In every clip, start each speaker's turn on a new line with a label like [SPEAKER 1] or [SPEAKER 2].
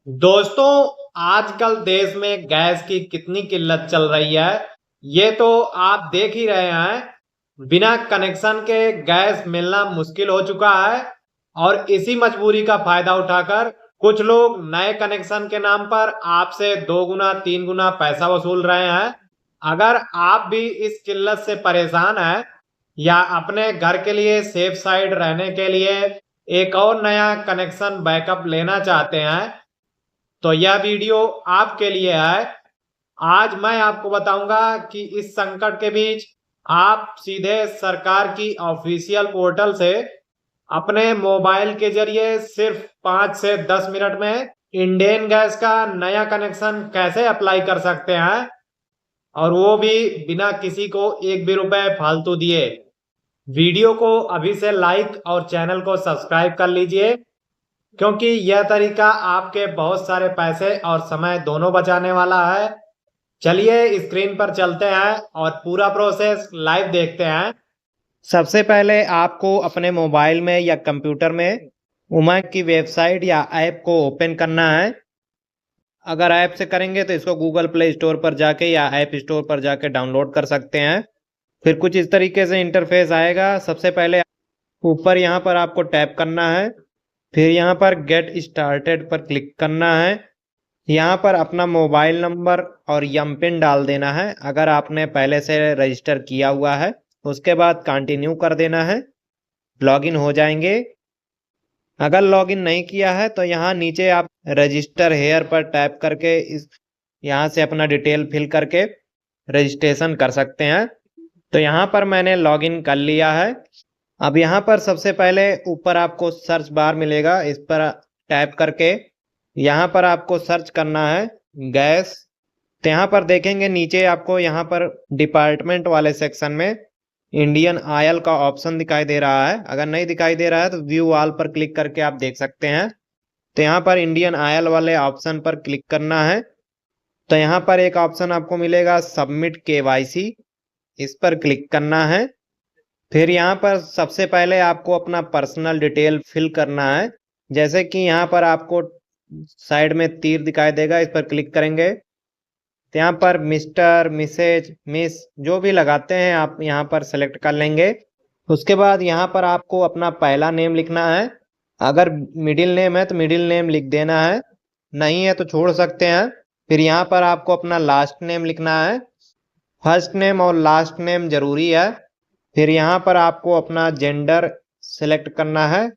[SPEAKER 1] दोस्तों, आजकल देश में गैस की कितनी किल्लत चल रही है ये तो आप देख ही रहे हैं। बिना कनेक्शन के गैस मिलना मुश्किल हो चुका है और इसी मजबूरी का फायदा उठाकर कुछ लोग नए कनेक्शन के नाम पर आपसे 2 गुना 3 गुना पैसा वसूल रहे हैं। अगर आप भी इस किल्लत से परेशान हैं या अपने घर के लिए सेफ साइड रहने के लिए एक और नया कनेक्शन बैकअप लेना चाहते हैं तो यह वीडियो आपके लिए है। आज मैं आपको बताऊंगा कि इस संकट के बीच आप सीधे सरकार की ऑफिशियल पोर्टल से अपने मोबाइल के जरिए सिर्फ 5 से 10 मिनट में इंडेन गैस का नया कनेक्शन कैसे अप्लाई कर सकते हैं, और वो भी बिना किसी को एक भी रुपए फालतू दिए। वीडियो को अभी से लाइक और चैनल को सब्सक्राइब कर लीजिए, क्योंकि यह तरीका आपके बहुत सारे पैसे और समय दोनों बचाने वाला है। चलिए स्क्रीन पर चलते हैं और पूरा प्रोसेस लाइव देखते हैं। सबसे पहले आपको अपने मोबाइल में या कंप्यूटर में उमंग की वेबसाइट या ऐप को ओपन करना है। अगर ऐप से करेंगे तो इसको गूगल प्ले स्टोर पर जाके या ऐप स्टोर पर जाके डाउनलोड कर सकते हैं। फिर कुछ इस तरीके से इंटरफेस आएगा। सबसे पहले ऊपर यहाँ पर आपको टैप करना है, फिर यहाँ पर गेट स्टार्टेड पर क्लिक करना है। यहाँ पर अपना मोबाइल नंबर और एम पिन डाल देना है अगर आपने पहले से रजिस्टर किया हुआ है। उसके बाद कंटिन्यू कर देना है, लॉगिन हो जाएंगे। अगर लॉगिन नहीं किया है तो यहाँ नीचे आप रजिस्टर हेयर पर टैप करके इस यहाँ से अपना डिटेल फिल करके रजिस्ट्रेशन कर सकते हैं। तो यहाँ पर मैंने लॉगिन कर लिया है। अब यहाँ पर सबसे पहले ऊपर आपको सर्च बार मिलेगा, इस पर टैप करके यहाँ पर आपको सर्च करना है गैस। तो यहाँ पर देखेंगे नीचे आपको यहाँ पर डिपार्टमेंट वाले सेक्शन में इंडियन ऑयल का ऑप्शन दिखाई दे रहा है। अगर नहीं दिखाई दे रहा है तो व्यू ऑल पर क्लिक करके आप देख सकते हैं। तो यहाँ पर इंडियन ऑयल वाले ऑप्शन पर क्लिक करना है। तो यहाँ पर एक ऑप्शन आपको मिलेगा सबमिट केवाईसी, इस पर क्लिक करना है। फिर यहाँ पर सबसे पहले आपको अपना पर्सनल डिटेल फिल करना है। जैसे कि यहाँ पर आपको साइड में तीर दिखाई देगा, इस पर क्लिक करेंगे तो यहाँ पर मिस्टर, मिसेज, मिस जो भी लगाते हैं आप यहाँ पर सेलेक्ट कर लेंगे। उसके बाद यहाँ पर आपको अपना पहला नेम लिखना है। अगर मिडिल नेम है तो मिडिल नेम लिख देना है, नहीं है तो छोड़ सकते हैं। फिर यहाँ पर आपको अपना लास्ट नेम लिखना है। फर्स्ट नेम और लास्ट नेम जरूरी है। फिर यहाँ पर आपको अपना जेंडर सेलेक्ट करना है,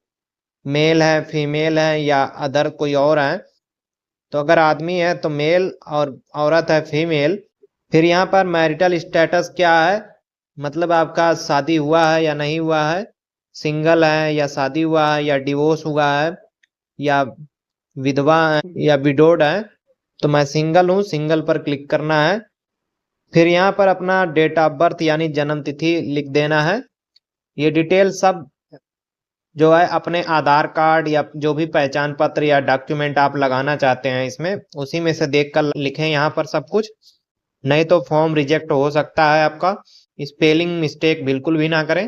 [SPEAKER 1] मेल है, फीमेल है या अदर कोई और है। तो अगर आदमी है तो मेल और औरत है फीमेल। फिर यहाँ पर मैरिटल स्टेटस क्या है, मतलब आपका शादी हुआ है या नहीं हुआ है, सिंगल है या शादी हुआ है या डिवोर्स हुआ है या विधवा है या विडोड है। तो मैं सिंगल हूँ, सिंगल पर क्लिक करना है। फिर यहाँ पर अपना डेट ऑफ बर्थ यानी जन्म तिथि लिख देना है। ये डिटेल सब जो है अपने आधार कार्ड या जो भी पहचान पत्र या डॉक्यूमेंट आप लगाना चाहते हैं इसमें, उसी में से देख कर लिखें यहाँ पर सब कुछ, नहीं तो फॉर्म रिजेक्ट हो सकता है आपका। स्पेलिंग मिस्टेक बिल्कुल भी ना करें।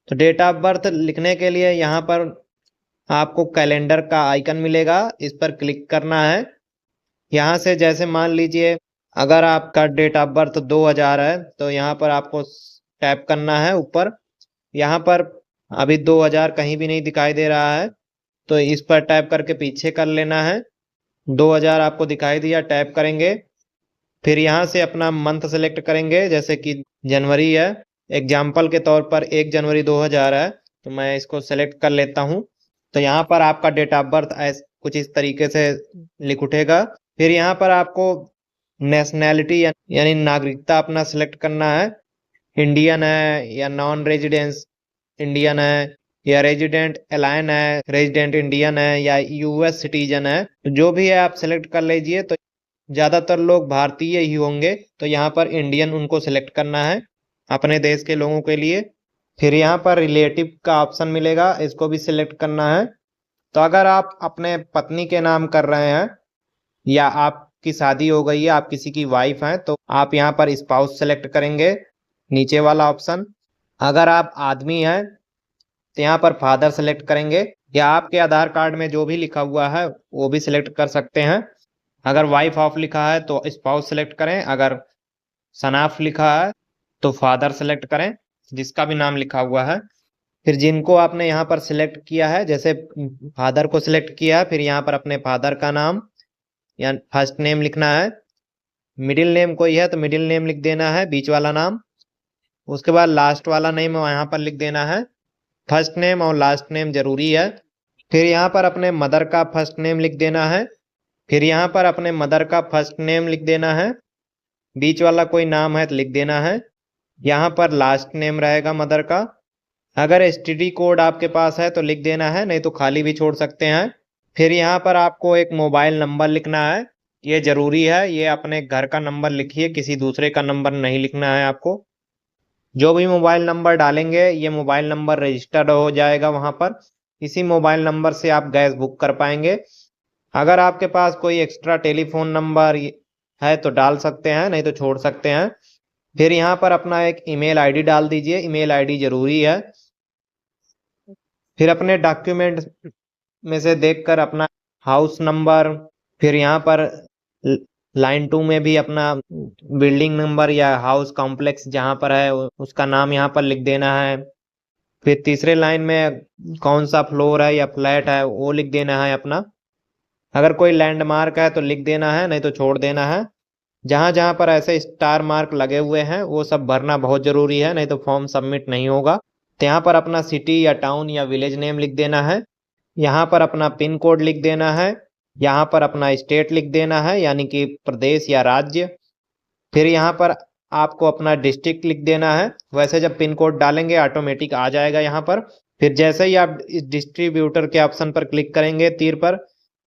[SPEAKER 1] तो डेट ऑफ बर्थ लिखने के लिए यहाँ पर आपको कैलेंडर का आइकन मिलेगा, इस पर क्लिक करना है। यहाँ से जैसे मान लीजिए अगर आपका डेट ऑफ बर्थ 2000 है तो यहाँ पर आपको टैप करना है ऊपर। यहाँ पर अभी 2000 कहीं भी नहीं दिखाई दे रहा है, तो इस पर टैप करके पीछे कर लेना है। 2000 आपको दिखाई दिया, टैप करेंगे। फिर यहाँ से अपना मंथ सेलेक्ट करेंगे, जैसे कि जनवरी है। एग्जाम्पल के तौर पर 1 जनवरी 2000 है, तो मैं इसको सेलेक्ट कर लेता हूँ। तो यहाँ पर आपका डेट ऑफ बर्थ कुछ इस तरीके से लिख उठेगा। फिर यहाँ पर आपको नेशनैलिटी यानी नागरिकता अपना सेलेक्ट करना है। इंडियन है या नॉन रेजिडेंस इंडियन है या रेजिडेंट एलाइन है, रेजिडेंट इंडियन है या यूएस सिटीजन है, तो जो भी है आप सेलेक्ट कर लीजिए। तो ज्यादातर लोग भारतीय ही होंगे, तो यहाँ पर इंडियन उनको सेलेक्ट करना है अपने देश के लोगों के लिए। फिर यहाँ पर रिलेटिव का ऑप्शन मिलेगा, इसको भी सिलेक्ट करना है। तो अगर आप अपने पत्नी के नाम कर रहे हैं या आपकी शादी हो गई है, आप किसी की वाइफ हैं, तो आप यहाँ पर स्पाउस सेलेक्ट करेंगे, नीचे वाला ऑप्शन। अगर आप आदमी हैं तो यहाँ पर फादर सेलेक्ट करेंगे, या आपके आधार कार्ड में जो भी लिखा हुआ है वो भी सिलेक्ट कर सकते हैं। अगर वाइफ ऑफ लिखा है तो स्पाउस सिलेक्ट करें, अगर सन ऑफ लिखा है तो फादर सेलेक्ट करें, जिसका भी नाम लिखा हुआ है। फिर जिनको आपने यहाँ पर सिलेक्ट किया है, जैसे फादर को सिलेक्ट किया है, फिर यहाँ पर अपने फादर का नाम या फर्स्ट नेम लिखना है। मिडिल नेम कोई है तो मिडिल नेम लिख देना है, बीच वाला नाम। उसके बाद लास्ट वाला नेम यहाँ पर लिख देना है। फर्स्ट नेम और लास्ट नेम जरूरी है। फिर यहाँ पर अपने मदर का फर्स्ट नेम लिख देना है। फिर यहाँ पर अपने मदर का फर्स्ट नेम लिख देना है। बीच वाला कोई नाम है तो लिख देना है। यहाँ पर लास्ट नेम रहेगा मदर का। अगर एसटीडी कोड आपके पास है तो लिख देना है, नहीं तो खाली भी छोड़ सकते हैं। फिर यहाँ पर आपको एक मोबाइल नंबर लिखना है, ये जरूरी है। ये अपने घर का नंबर लिखिए, किसी दूसरे का नंबर नहीं लिखना है आपको। जो भी मोबाइल नंबर डालेंगे ये मोबाइल नंबर रजिस्टर्ड हो जाएगा वहां पर। इसी मोबाइल नंबर से आप गैस बुक कर पाएंगे। अगर आपके पास कोई एक्स्ट्रा टेलीफोन नंबर है तो डाल सकते हैं, नहीं तो छोड़ सकते हैं। फिर यहाँ पर अपना एक ईमेल आईडी डाल दीजिए, ईमेल आईडी जरूरी है। फिर अपने डॉक्यूमेंट में से देखकर अपना हाउस नंबर, फिर यहाँ पर लाइन 2 में भी अपना बिल्डिंग नंबर या हाउस कॉम्प्लेक्स जहाँ पर है उसका नाम यहाँ पर लिख देना है। फिर तीसरे लाइन में कौन सा फ्लोर है या फ्लैट है वो लिख देना है अपना। अगर कोई लैंडमार्क है तो लिख देना है, नहीं तो छोड़ देना है। जहां जहां पर ऐसे स्टार मार्क लगे हुए हैं वो सब भरना बहुत जरूरी है, नहीं तो फॉर्म सबमिट नहीं होगा। तो यहाँ पर अपना सिटी या टाउन या विलेज नेम लिख देना है। यहाँ पर अपना पिन कोड लिख देना है। यहाँ पर अपना स्टेट लिख देना है, यानी कि प्रदेश या राज्य। फिर यहाँ पर आपको अपना डिस्ट्रिक्ट लिख देना है। वैसे जब पिन कोड डालेंगे ऑटोमेटिक आ जाएगा यहाँ पर। फिर जैसे ही आप इस डिस्ट्रीब्यूटर के ऑप्शन पर क्लिक करेंगे तीर पर,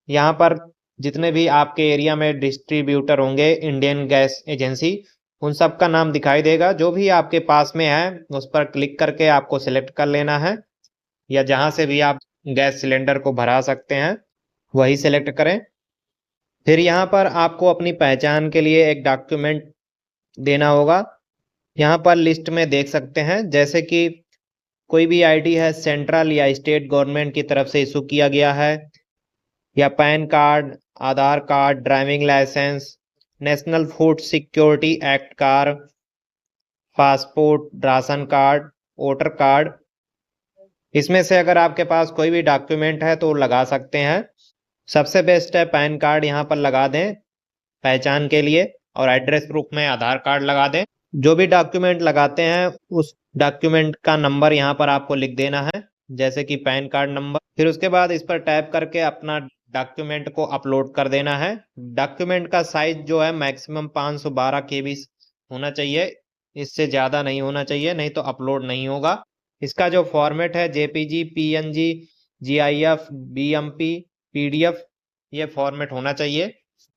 [SPEAKER 1] यहाँ पर जितने भी आपके एरिया में डिस्ट्रीब्यूटर होंगे इंडियन गैस एजेंसी, उन सब का नाम दिखाई देगा। जो भी आपके पास में है उस पर क्लिक करके आपको सिलेक्ट कर लेना है, या जहां से भी आप गैस सिलेंडर को भरा सकते हैं वही सिलेक्ट करें। फिर यहाँ पर आपको अपनी पहचान के लिए एक डॉक्यूमेंट देना होगा। यहाँ पर लिस्ट में देख सकते हैं, जैसे कि कोई भी आईडी है सेंट्रल या स्टेट गवर्नमेंट की तरफ से इशू किया गया है, या PAN card, Aadhaar card, driving licence, national food security act card, passport, ration card, voter card. इसमें से अगर आपके पास कोई भी डॉक्यूमेंट है तो लगा सकते हैं। सबसे बेस्ट है पैन कार्ड यहाँ पर लगा दें पहचान के लिए, और एड्रेस प्रूफ में आधार कार्ड लगा दें। जो भी डॉक्यूमेंट लगाते हैं उस डॉक्यूमेंट का नंबर यहाँ पर आपको लिख देना है, जैसे कि पैन कार्ड नंबर। फिर उसके बाद इस पर टैप करके अपना डॉक्यूमेंट को अपलोड कर देना है। डॉक्यूमेंट का साइज जो है मैक्सिमम 512 KB होना चाहिए, इससे ज्यादा नहीं होना चाहिए, नहीं तो अपलोड नहीं होगा। इसका जो फॉर्मेट है JPG, PNG, GIF, BMP, PDF, ये फॉर्मेट होना चाहिए।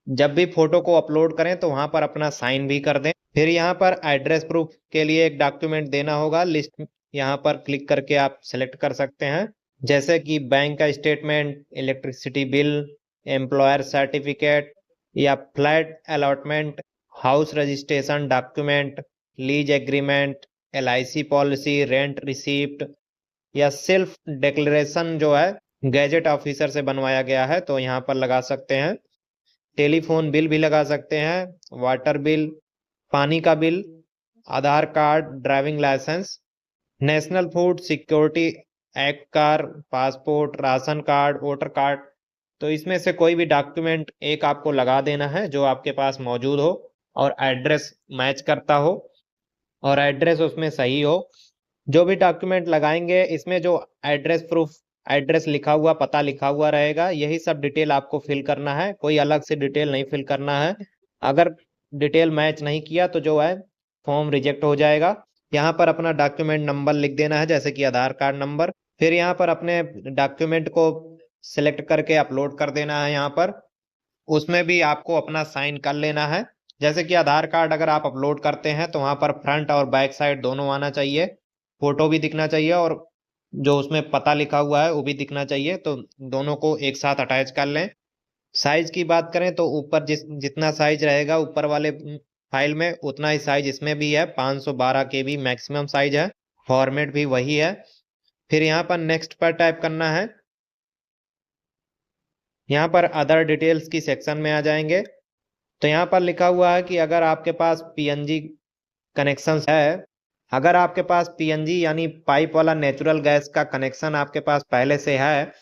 [SPEAKER 1] जब भी फोटो को अपलोड करें तो वहां पर अपना साइन भी कर दें। फिर यहाँ पर एड्रेस प्रूफ के लिए एक डॉक्यूमेंट देना होगा, लिस्ट यहाँ पर क्लिक करके आप सिलेक्ट कर सकते हैं, जैसे कि बैंक का statement, electricity bill, employer certificate, या flat allotment, house registration document, lease agreement, LIC policy, rent receipt, या सेल्फ डिक्लेरेशन जो है गैजेट ऑफिसर से बनवाया गया है तो यहाँ पर लगा सकते हैं। टेलीफोन बिल भी लगा सकते हैं, वाटर बिल, पानी का bill, Aadhaar card, driving licence, national food security act card, passport, ration card, voter card. तो इसमें से कोई भी डॉक्यूमेंट एक आपको लगा देना है जो आपके पास मौजूद हो और एड्रेस मैच करता हो और एड्रेस उसमें सही हो। जो भी डॉक्यूमेंट लगाएंगे इसमें जो एड्रेस प्रूफ, एड्रेस लिखा हुआ, पता लिखा हुआ रहेगा, यही सब डिटेल आपको फिल करना है, कोई अलग से डिटेल नहीं फिल करना है। अगर डिटेल मैच नहीं किया तो जो है फॉर्म रिजेक्ट हो जाएगा। यहाँ पर अपना डॉक्यूमेंट नंबर लिख देना है, जैसे कि आधार कार्ड नंबर। फिर यहाँ पर अपने डॉक्यूमेंट को सिलेक्ट करके अपलोड कर देना है। यहाँ पर उसमें भी आपको अपना साइन कर लेना है। जैसे कि आधार कार्ड अगर आप अपलोड करते हैं तो वहां पर फ्रंट और बैक साइड दोनों आना चाहिए, फोटो भी दिखना चाहिए और जो उसमें पता लिखा हुआ है वो भी दिखना चाहिए, तो दोनों को एक साथ अटैच कर लें। साइज की बात करें तो ऊपर जितना साइज रहेगा ऊपर वाले फाइल में उतना ही साइज इसमें भी है, 512 KB मैक्सिमम साइज है, फॉर्मेट भी वही है। फिर यहाँ पर नेक्स्ट पर टाइप करना है। यहाँ पर अदर डिटेल्स की सेक्शन में आ जाएंगे तो यहाँ पर लिखा हुआ है कि अगर आपके पास पीएनजी कनेक्शन है, अगर आपके पास पीएनजी यानी पाइप वाला नेचुरल गैस का कनेक्शन आपके पास पहले से है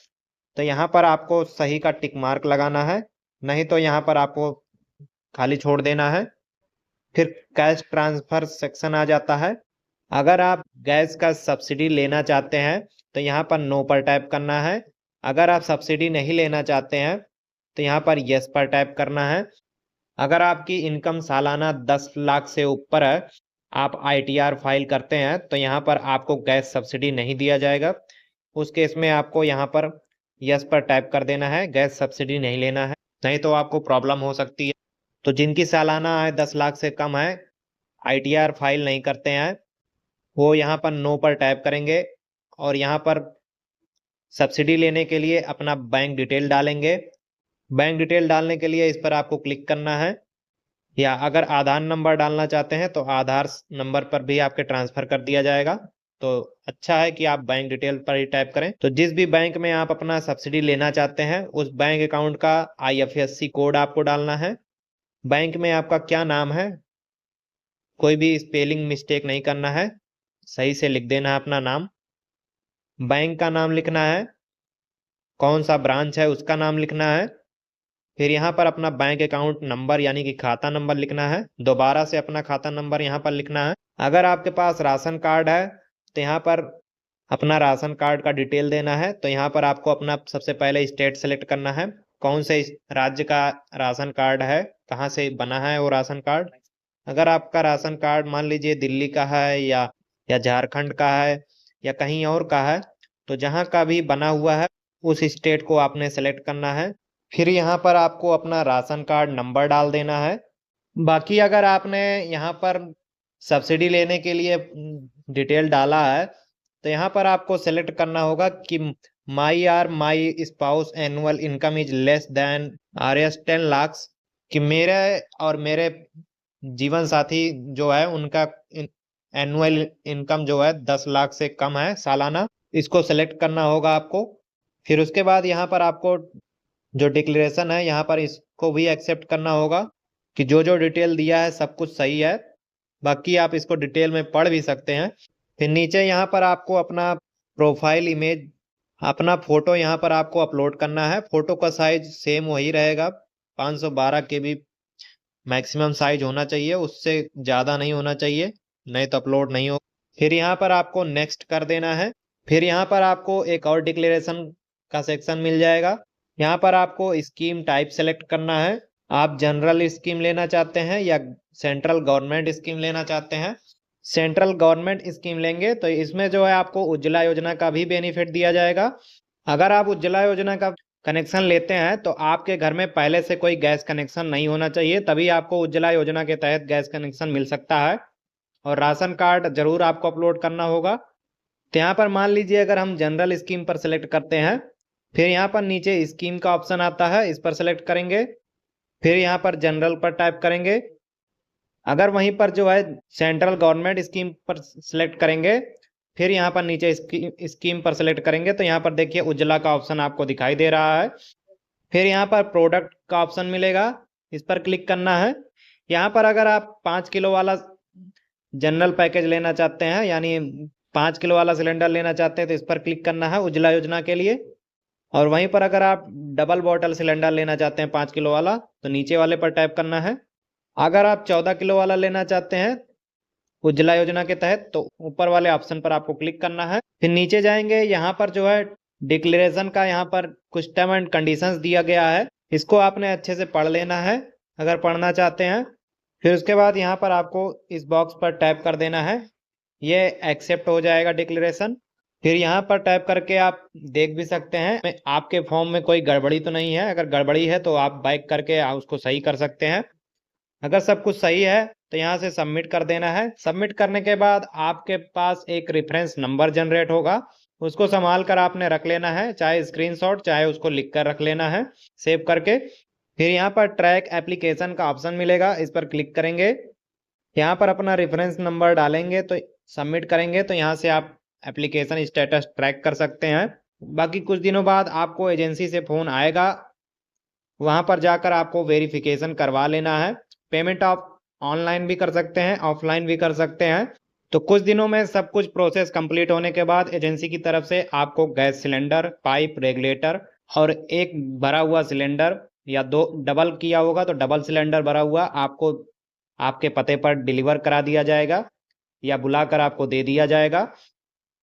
[SPEAKER 1] तो यहाँ पर आपको सही का टिक मार्क लगाना है, नहीं तो यहाँ पर आपको खाली छोड़ देना है। फिर कैश ट्रांसफर सेक्शन आ जाता है। अगर आप गैस का सब्सिडी लेना चाहते हैं तो यहाँ पर नो पर टैप करना है। अगर आप सब्सिडी नहीं लेना चाहते हैं तो यहाँ पर यस पर टैप करना है। अगर आपकी इनकम सालाना 10 लाख से ऊपर है, आप आईटीआर फाइल करते हैं तो यहाँ पर आपको गैस सब्सिडी नहीं दिया जाएगा। उस केस में आपको यहाँ पर यस पर टैप कर देना है, गैस सब्सिडी नहीं लेना है, नहीं तो आपको प्रॉब्लम हो सकती है। तो जिनकी सालाना आय 10 लाख से कम है, आईटीआर फाइल नहीं करते हैं, वो यहाँ पर नो पर टैप करेंगे और यहाँ पर सब्सिडी लेने के लिए अपना बैंक डिटेल डालेंगे। बैंक डिटेल डालने के लिए इस पर आपको क्लिक करना है, या अगर आधार नंबर डालना चाहते हैं तो आधार नंबर पर भी आपके ट्रांसफर कर दिया जाएगा। तो अच्छा है कि आप बैंक डिटेल पर ही टाइप करें। तो जिस भी बैंक में आप अपना सब्सिडी लेना चाहते हैं उस बैंक अकाउंट का आईएफएससी कोड आपको डालना है। बैंक में आपका क्या नाम है, कोई भी स्पेलिंग मिस्टेक नहीं करना है, सही से लिख देना है अपना नाम। बैंक का नाम लिखना है, कौन सा ब्रांच है उसका नाम लिखना है। फिर यहाँ पर अपना बैंक अकाउंट नंबर यानी कि खाता नंबर लिखना है, दोबारा से अपना खाता नंबर यहाँ पर लिखना है। अगर आपके पास राशन कार्ड है तो यहाँ पर अपना राशन कार्ड का डिटेल देना है। तो यहाँ पर आपको अपना सबसे पहले स्टेट सेलेक्ट करना है, कौन से राज्य का राशन कार्ड है, कहाँ से बना है वो राशन कार्ड। अगर आपका राशन कार्ड मान लीजिए दिल्ली का है या झारखंड का है या कहीं और का है, तो जहाँ का भी बना हुआ है उस स्टेट को आपने सेलेक्ट करना है। फिर यहाँ पर आपको अपना राशन कार्ड नंबर डाल देना है। बाकी अगर आपने यहाँ पर सब्सिडी लेने के लिए डिटेल डाला है तो यहाँ पर आपको सेलेक्ट करना होगा कि my spouse annual income is less than RS 10 lakh, कि मेरे और मेरे जीवन साथी जो है उनका एनुअल इनकम जो है 10 लाख से कम है सालाना, इसको सेलेक्ट करना होगा आपको। फिर उसके बाद यहाँ पर आपको जो डिक्लेरेशन है यहाँ पर इसको भी एक्सेप्ट करना होगा कि जो जो डिटेल दिया है सब कुछ सही है। बाकी आप इसको डिटेल में पढ़ भी सकते हैं। फिर नीचे यहाँ पर आपको अपना प्रोफाइल इमेज, अपना फोटो यहाँ पर आपको अपलोड करना है। फोटो का साइज सेम वही रहेगा, 512 KB मैक्सिमम साइज होना चाहिए, उससे ज़्यादा नहीं होना चाहिए, नहीं तो अपलोड नहीं हो। फिर यहाँ पर आपको नेक्स्ट कर देना है। फिर यहाँ पर आपको एक और डिक्लेरेशन का सेक्शन मिल जाएगा। यहाँ पर आपको स्कीम टाइप सेलेक्ट करना है, आप जनरल स्कीम लेना चाहते हैं या सेंट्रल गवर्नमेंट स्कीम लेना चाहते हैं। सेंट्रल गवर्नमेंट स्कीम लेंगे तो इसमें जो है आपको उज्ज्वला योजना का भी बेनिफिट दिया जाएगा। अगर आप उज्ज्वला योजना का कनेक्शन लेते हैं तो आपके घर में पहले से कोई गैस कनेक्शन नहीं होना चाहिए, तभी आपको उज्ज्वला योजना के तहत गैस कनेक्शन मिल सकता है। और राशन कार्ड जरूर आपको अपलोड करना होगा। तो यहाँ पर मान लीजिए अगर हम जनरल स्कीम पर सेलेक्ट करते हैं, फिर यहाँ पर नीचे स्कीम का ऑप्शन आता है, इस पर सेलेक्ट करेंगे। फिर यहाँ पर जनरल पर टाइप करेंगे। अगर वहीं पर जो है सेंट्रल गवर्नमेंट स्कीम पर सिलेक्ट करेंगे, फिर यहाँ पर नीचे स्कीम पर सेलेक्ट करेंगे तो यहाँ पर देखिए उज्ज्वला का ऑप्शन आपको दिखाई दे रहा है। फिर यहाँ पर प्रोडक्ट का ऑप्शन मिलेगा, इस पर क्लिक करना है। यहाँ पर अगर आप 5 किलो वाला जनरल पैकेज लेना चाहते हैं यानी 5 किलो वाला सिलेंडर लेना चाहते हैं तो इस पर क्लिक करना है उज्ज्वला योजना के लिए। और वहीं पर अगर आप डबल बॉटल सिलेंडर लेना चाहते हैं 5 किलो वाला तो नीचे वाले पर टाइप करना है। अगर आप 14 किलो वाला लेना चाहते हैं उज्ज्वला योजना के तहत तो ऊपर वाले ऑप्शन पर आपको क्लिक करना है। फिर नीचे जाएंगे, यहाँ पर जो है डिक्लेरेशन का यहाँ पर कुछ टर्म एंड कंडीशंस दिया गया है, इसको आपने अच्छे से पढ़ लेना है अगर पढ़ना चाहते हैं। फिर उसके बाद यहाँ पर आपको इस बॉक्स पर टाइप कर देना है, ये एक्सेप्ट हो जाएगा डिक्लेरेशन। फिर यहाँ पर टाइप करके आप देख भी सकते हैं आपके फॉर्म में कोई गड़बड़ी तो नहीं है, अगर गड़बड़ी है तो आप बैक करके उसको सही कर सकते हैं। अगर सब कुछ सही है तो यहाँ से सबमिट कर देना है। सबमिट करने के बाद आपके पास एक रेफरेंस नंबर जनरेट होगा, उसको संभाल कर आपने रख लेना है, चाहे स्क्रीनशॉट चाहे उसको लिख कर रख लेना है सेव करके। फिर यहाँ पर ट्रैक एप्लीकेशन का ऑप्शन मिलेगा, इस पर क्लिक करेंगे। यहाँ पर अपना रेफरेंस नंबर डालेंगे तो सबमिट करेंगे तो यहाँ से आप एप्लीकेशन स्टेटस ट्रैक कर सकते हैं। बाकी कुछ दिनों बाद आपको एजेंसी से फ़ोन आएगा वहां पर जाकर आपको वेरिफिकेशन करवा लेना है। पेमेंट आप ऑनलाइन भी कर सकते हैं, ऑफलाइन भी कर सकते हैं। तो कुछ दिनों में सब कुछ प्रोसेस कंप्लीट होने के बाद एजेंसी की तरफ से आपको गैस सिलेंडर, पाइप, रेगुलेटर और एक भरा हुआ सिलेंडर, या दो डबल किया होगा तो डबल सिलेंडर भरा हुआ आपको आपके पते पर डिलीवर करा दिया जाएगा या बुलाकर आपको दे दिया जाएगा।